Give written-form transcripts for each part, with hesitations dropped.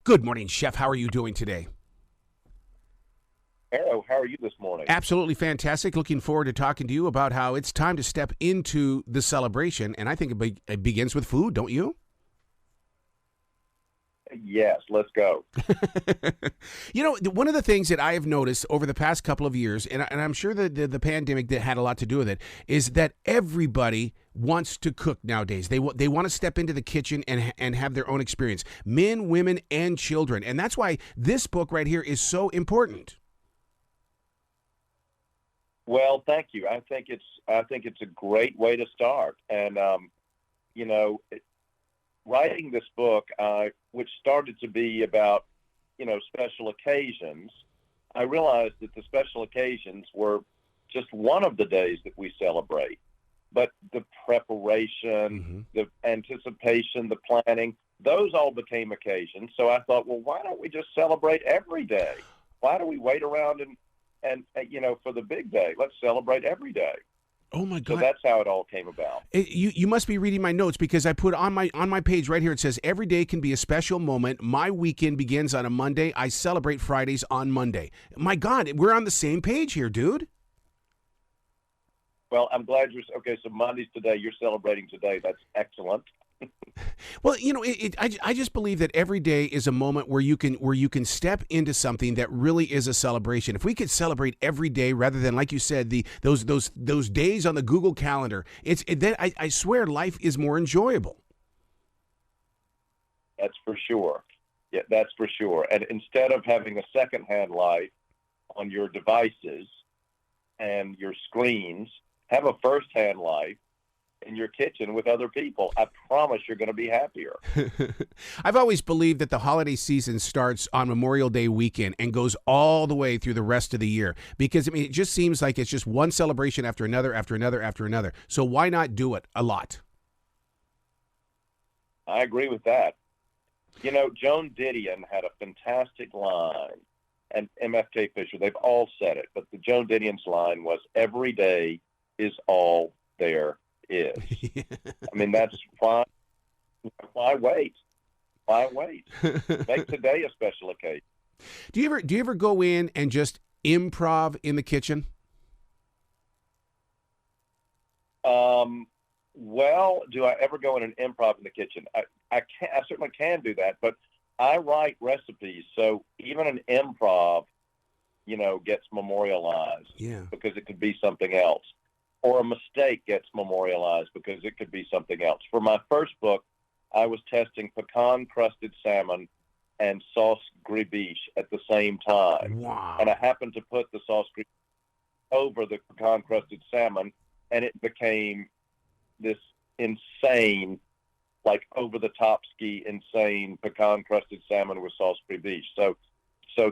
Good morning, Chef. How are you doing today? Arrow, how are you this morning? Absolutely fantastic. Looking forward to talking to you about how it's time to step into the celebration. And I think it begins with food, don't you? Yes, let's go. One of the things that I have noticed over the past couple of years, and I'm sure that the pandemic that had a lot to do with it, is that everybody wants to cook nowadays. They want to step into the kitchen and have their own experience. Men, women, and children. And that's why this book right here is so important. Well, thank you. I think it's a great way to start. And writing this book, which started to be about, special occasions, I realized that the special occasions were just one of the days that we celebrate. But the preparation, the anticipation, the planning, those all became occasions. So I thought, well, why don't we just celebrate every day? Why do we wait around and for the big day? Let's celebrate every day. Oh my God! So that's how it all came about. You must be reading my notes, because I put on my page right here. It says every day can be a special moment. My weekend begins on a Monday. I celebrate Fridays on Monday. My God, we're on the same page here, dude. Well, I'm glad you're okay. So Monday's today. You're celebrating today. That's excellent. Well, I just believe that every day is a moment where you can step into something that really is a celebration. If we could celebrate every day rather than, like you said, those days on the Google Calendar, I swear life is more enjoyable. That's for sure. Yeah, that's for sure. And instead of having a secondhand life on your devices and your screens, have a firsthand life in your kitchen with other people. I promise you're going to be happier. I've always believed that the holiday season starts on Memorial Day weekend and goes all the way through the rest of the year, because it just seems like it's just one celebration after another, after another, after another. So why not do it a lot? I agree with that. Joan Didion had a fantastic line, and MFK Fisher, they've all said it, but the Joan Didion's line was, every day is all there is. I mean, that's why wait? Why wait? Make today a special occasion. Do you ever go in and just improv in the kitchen? Well, do I ever go in and improv in the kitchen? I certainly can do that, but I write recipes, so even an improv, gets memorialized. Yeah. Because it could be something else. Or a mistake gets memorialized because it could be something else. For my first book, I was testing pecan-crusted salmon and sauce gribiche at the same time. Wow. And I happened to put the sauce gribiche over the pecan-crusted salmon, and it became this insane, like over-the-top ski, insane pecan-crusted salmon with sauce gribiche. So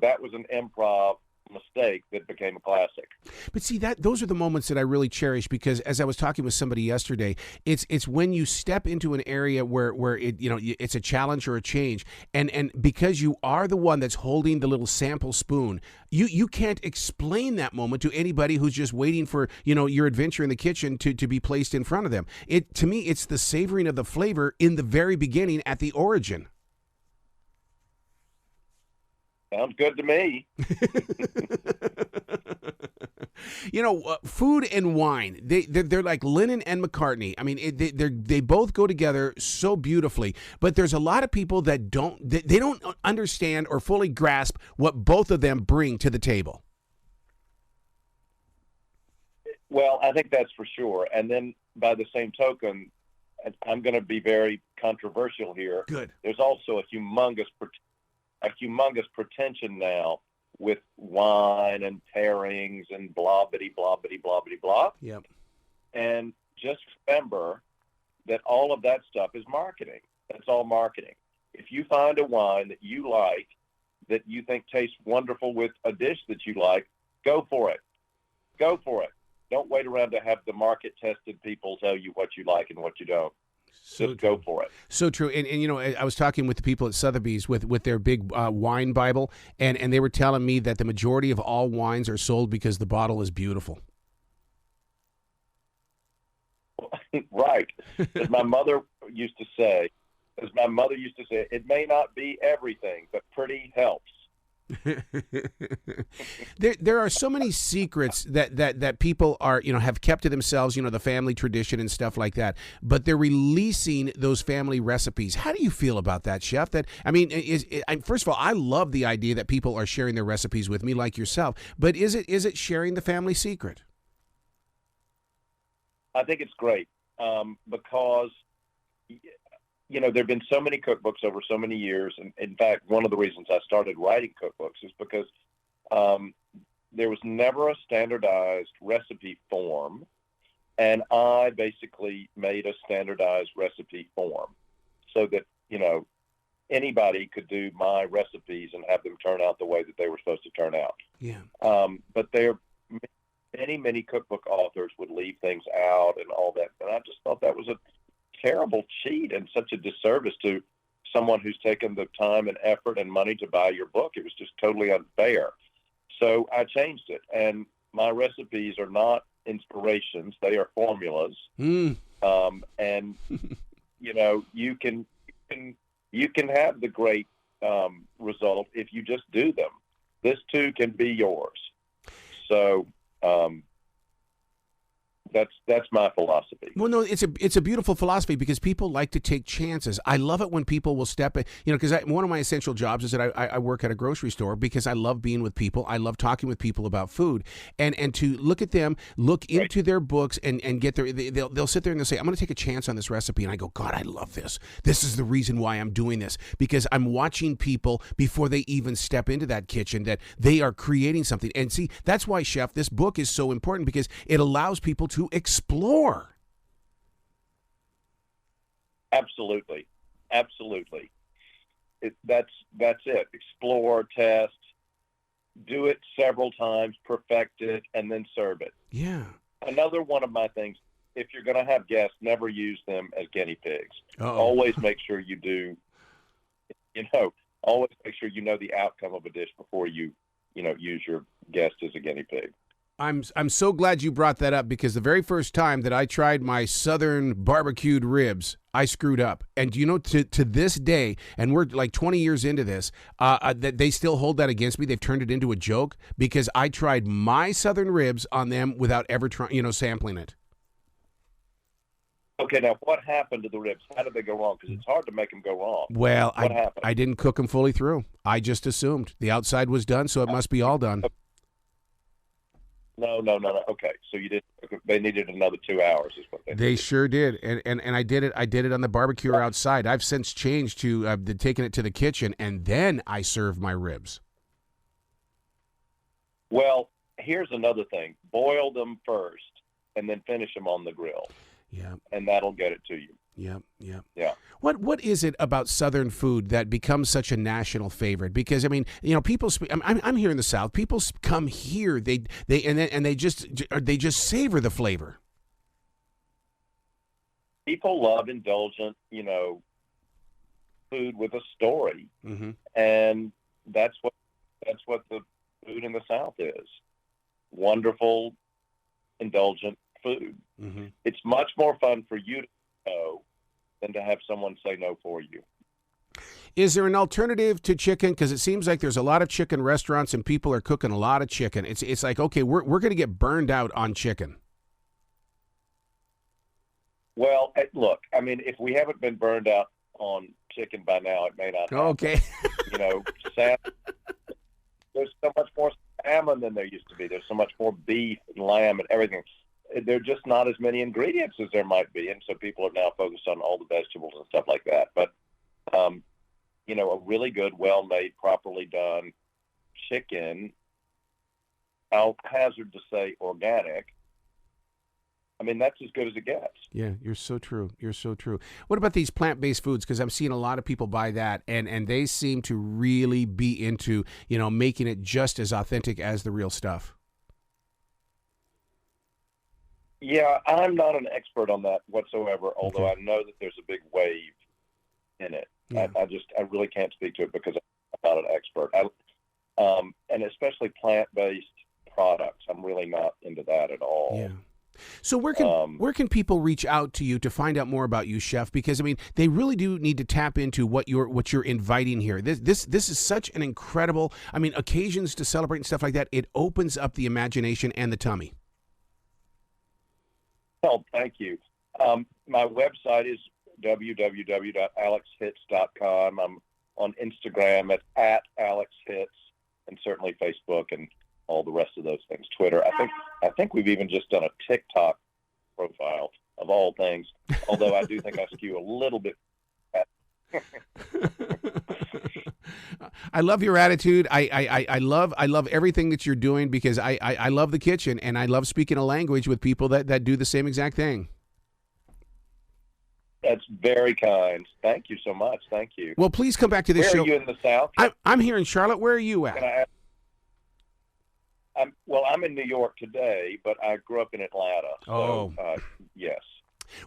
that was an improv mistake that became a classic. But see, those are the moments that I really cherish, because as I was talking with somebody yesterday, it's when you step into an area where it's a challenge or a change, and because you are the one that's holding the little sample spoon, you can't explain that moment to anybody who's just waiting for your adventure in the kitchen to be placed in front of them. To me, it's the savoring of the flavor in the very beginning, at the origin. Sounds good to me. Food and wine, they're like Lennon and McCartney. I mean, they both go together so beautifully, but there's a lot of people that don't understand or fully grasp what both of them bring to the table. Well, I think that's for sure. And then by the same token, I'm going to be very controversial here. Good. There's also a humongous pretension now with wine and pairings and blah, bitty, blah, bitty, blah, bitty, blah. Yep. And just remember that all of that stuff is marketing. That's all marketing. If you find a wine that you like, that you think tastes wonderful with a dish that you like, go for it. Go for it. Don't wait around to have the market-tested people tell you what you like and what you don't. Just go for it. So true. And I was talking with the people at Sotheby's with their big wine Bible, and they were telling me that the majority of all wines are sold because the bottle is beautiful. Right. As my mother used to say, as my mother used to say, it may not be everything, but pretty helps. There are so many secrets that people are, have kept to themselves, the family tradition and stuff like that, but they're releasing those family recipes. How do you feel about that, Chef? First of all, I love the idea that people are sharing their recipes with me like yourself, but is it sharing the family secret? I think it's great because there have been so many cookbooks over so many years. And in fact, one of the reasons I started writing cookbooks is because there was never a standardized recipe form. And I basically made a standardized recipe form so that, anybody could do my recipes and have them turn out the way that they were supposed to turn out. Yeah. But many cookbook authors would leave things out and all that. And I just thought that was a terrible cheat and such a disservice to someone who's taken the time and effort and money to buy your book. It was just totally unfair. So I changed it, and my recipes are not inspirations; they are formulas. And you can have the great result if you just do them. This too can be yours. So. That's my philosophy. Well, no, it's a beautiful philosophy because people like to take chances. I love it when people will step in, because one of my essential jobs is that I work at a grocery store because I love being with people. I love talking with people about food, and to look at them, look into their books and get they'll sit there and they'll say, I'm going to take a chance on this recipe. And I go, God, I love this. This is the reason why I'm doing this, because I'm watching people before they even step into that kitchen that they are creating something. And see, that's why, Chef, this book is so important because it allows people to explore. Absolutely. That's it. Explore, test, do it several times, perfect it, and then serve it. Yeah. Another one of my things, if you're going to have guests, never use them as guinea pigs. Uh-oh. Always make sure you do, always make sure you know the outcome of a dish before you use your guest as a guinea pig. I'm so glad you brought that up because the very first time that I tried my southern barbecued ribs, I screwed up. And to this day, and we're like 20 years into this, that they still hold that against me. They've turned it into a joke because I tried my southern ribs on them without ever trying, sampling it. Okay, now what happened to the ribs? How did they go wrong? Because it's hard to make them go wrong. Well, what happened? I didn't cook them fully through. I just assumed the outside was done, so it must be all done. No. Okay, so you did. They needed another 2 hours, is what they sure did, and I did it. I did it on the barbecue outside. I've since changed to taking it to the kitchen, and then I serve my ribs. Well, here's another thing: boil them first, and then finish them on the grill. Yeah, and that'll get it to you. Yeah. What is it about Southern food that becomes such a national favorite? Because people. I'm here in the South. People come here. They just savor the flavor. People love indulgent, food with a story, and that's what the food in the South is. Wonderful, indulgent food. It's much more fun for you to know than to have someone say no for you. Is there an alternative to chicken? Because it seems like there's a lot of chicken restaurants and people are cooking a lot of chicken. It's like, okay, we're going to get burned out on chicken. Well, look, if we haven't been burned out on chicken by now, it may not happen. Okay. There's so much more salmon than there used to be. There's so much more beef and lamb and everything. There are just not as many ingredients as there might be, and so people are now focused on all the vegetables and stuff like that. But, a really good, well-made, properly done chicken, I'll hazard to say organic, that's as good as it gets. Yeah, you're so true. What about these plant-based foods? Because I'm seeing a lot of people buy that, and they seem to really be into, making it just as authentic as the real stuff. Yeah, I'm not an expert on that whatsoever, although I know that there's a big wave in it. Yeah. I really can't speak to it because I'm not an expert. And especially plant-based products, I'm really not into that at all. Yeah. So where can people reach out to you to find out more about you, chef? Because I mean, they really do need to tap into what you're inviting here. This is such an incredible. I mean, occasions to celebrate and stuff like that. It opens up the imagination and the tummy. Oh, thank you. My website is www.alexhitz.com. I'm on Instagram at @AlexHitz, and certainly Facebook and all the rest of those things. Twitter. I think we've even just done a TikTok profile of all things. Although I do think I skew a little bit. I love your attitude. I love everything that you're doing, because I love the kitchen, and I love speaking a language with people that do the same exact thing. That's very kind. Thank you so much. Thank you. Well, please come back to this show. Where are you in the South? I'm here in Charlotte. Where are you at? I'm in New York today, but I grew up in Atlanta. So, yes.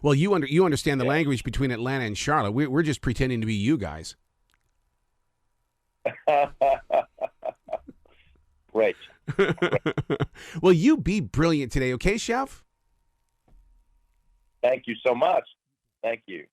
Well, you understand the language between Atlanta and Charlotte. We're just pretending to be you guys. Great. Well, you be brilliant today, okay, chef? Thank you so much. Thank you.